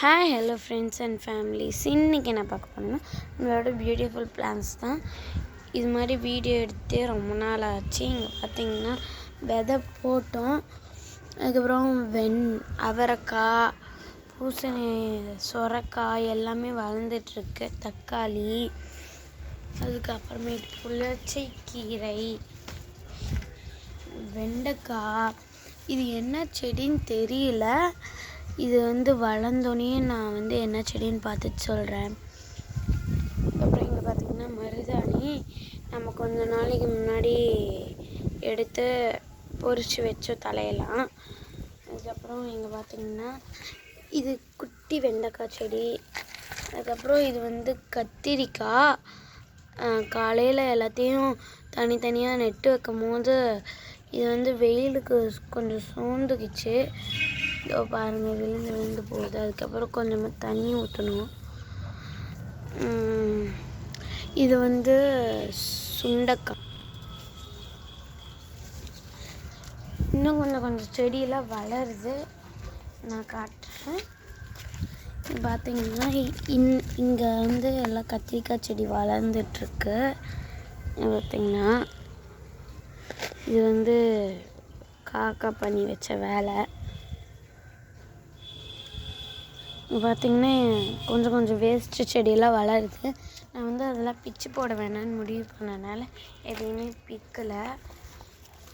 Hi hello friends and families. இன்றைக்கி என்ன பார்க்க போனோம்னா நம்மளோட பியூட்டிஃபுல் பிளான்ஸ் தான். இது மாதிரி வீடியோ எடுத்தே ரொம்ப நாள் ஆச்சு. இங்கே பார்த்திங்கன்னா விதை போட்டோம். அதுக்கப்புறம் அவரைக்காய், பூசணி, சொரக்காய் எல்லாமே வளர்ந்துட்டுருக்கு. தக்காளி, அதுக்கப்புறமேட்டு புளிச்சை கீரை, வெண்டைக்காய். இது என்ன செடின்னு தெரியல. இது வளர்ந்தோன்னே நான் என்ன செடின்னு பார்த்துட்டு சொல்கிறேன். அப்புறம் இங்கே பார்த்திங்கன்னா மருதாணி நம்ம கொஞ்ச நாளைக்கு முன்னாடி எடுத்து பொரித்து வச்சோம் தலையெல்லாம். அதுக்கப்புறம் இங்கே பார்த்திங்கன்னா இது குட்டி வெண்டைக்காய் செடி. அதுக்கப்புறம் இது கத்திரிக்காய். காலையில் எல்லாத்தையும் தனித்தனியாக நெட்டு வைக்கும் போது இது வெயிலுக்கு கொஞ்சம் சோர்ந்துக்கிச்சு. இதோ பாருங்கள், விழுந்து போகுது. அதுக்கப்புறம் கொஞ்சமாக தண்ணி ஊற்றணும். இது சுண்டைக்காய். இன்னும் கொஞ்சம் செடியெல்லாம் வளருது, நான் காட்டுறேன். பார்த்தீங்கன்னா இங்கே எல்லாம் கத்திரிக்காய் செடி வளர்ந்துட்டுருக்கு. பார்த்திங்கன்னா இது காக்கா பண்ணி வச்ச வேலை. பார்த்திங்கன்னா கொஞ்சம் வேஸ்ட்டு செடியெல்லாம் வளருது. நான் அதெல்லாம் பிச்சு போட வேணான்னு முடிவு பண்ணனால எதையுமே பிக்கலை.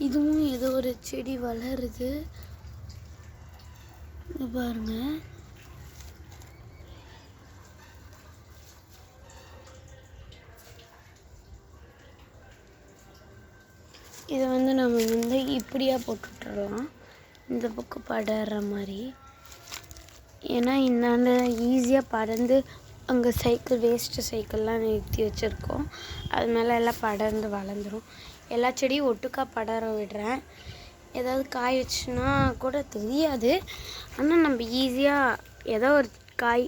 இதுவும் ஏதோ ஒரு செடி வளருது, பாருங்கள். இதை நம்ம இப்படியா போட்டுவிட்டுறலாம், இந்த பக்கம் படர்ற மாதிரி. ஏன்னா இந்தாண்ட ஈஸியாக படர்ந்து அங்கே வேஸ்ட்டு சைக்கிள்லாம் நிறுத்தி வச்சுருக்கோம். அது மேலே எல்லாம் படர்ந்து வளர்ந்துடும். எல்லா செடியும் ஒட்டுக்கா படர விடுறேன். ஏதாவது காய் வச்சுன்னா கூட தெரியாது. ஆனால் நம்ம ஈஸியாக ஏதோ ஒரு காய்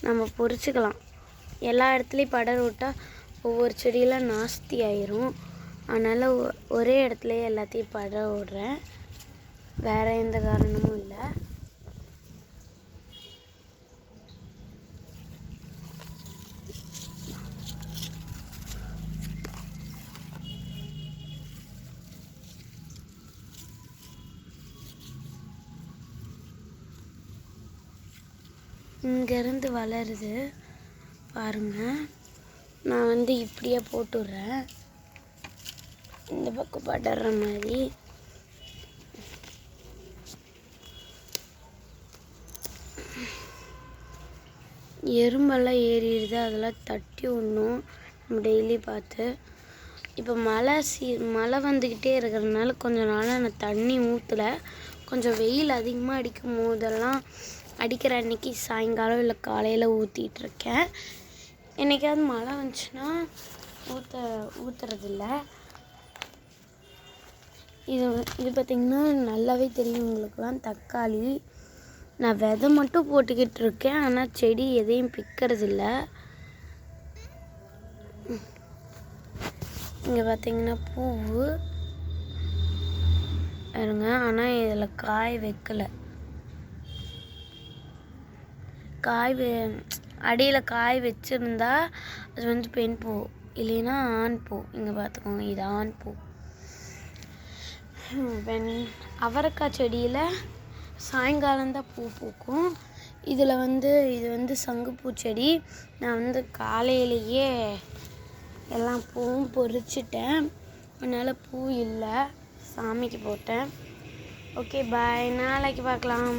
நம்ம பொறிச்சிக்கலாம். எல்லா இடத்துலையும் படர விட்டால் ஒவ்வொரு செடியெல்லாம் நாஸ்தி ஆயிரும். அதனால் ஒரே இடத்துலையே எல்லாத்தையும் படர விடுறேன், வேறு எந்த காரணமும் இல்லை. இங்கேருந்து வளருது பாருங்கள். நான் இப்படியே போட்டுடுறேன், இந்த பக்கம் படர்ற மாதிரி. எறும்பெல்லாம் ஏறிடுது, அதெல்லாம் தட்டி விடணும் நம்ம டெய்லி பார்த்து. இப்போ மழை வந்துக்கிட்டே இருக்கிறதுனால கொஞ்ச நாளாக நான் தண்ணி ஊற்றலை. கொஞ்சம் வெயில் அதிகமாக அடிக்கும் போதெல்லாம் அடிக்கிற அன்றைக்கி சாயங்காலம் இல்லை காலையில் ஊற்றிட்டுருக்கேன். என்றைக்காவது மழை வந்துச்சுன்னா ஊற்றுறதில்ல. இது பார்த்திங்கன்னா நல்லாவே தெரியும் உங்களுக்குலாம். தக்காளி நான் விதை மட்டும் போட்டுக்கிட்டு இருக்கேன், ஆனால் செடி எதையும் பிக்கிறதில்ல. இங்கே பார்த்திங்கன்னா பூவு இருங்க, ஆனால் இதில் காய் வைக்கலை. அடியில் காய் வச்சுருந்தா அது பெண் பூ, இல்லைன்னா ஆண் பூ. இங்கே பார்த்துக்கோங்க, இது ஆண் பூ. அவரைக்காய் செடியில் சாயங்காலம்தான் பூ பூக்கும். இதில் இது சங்குப்பூ செடி. நான் காலையிலேயே எல்லாம் பூவும் பொறிச்சிட்டேன், அதனால் பூ இல்லை, சாமிக்கு போட்டேன். ஓகே பாய், நாளைக்கு பார்க்கலாம்.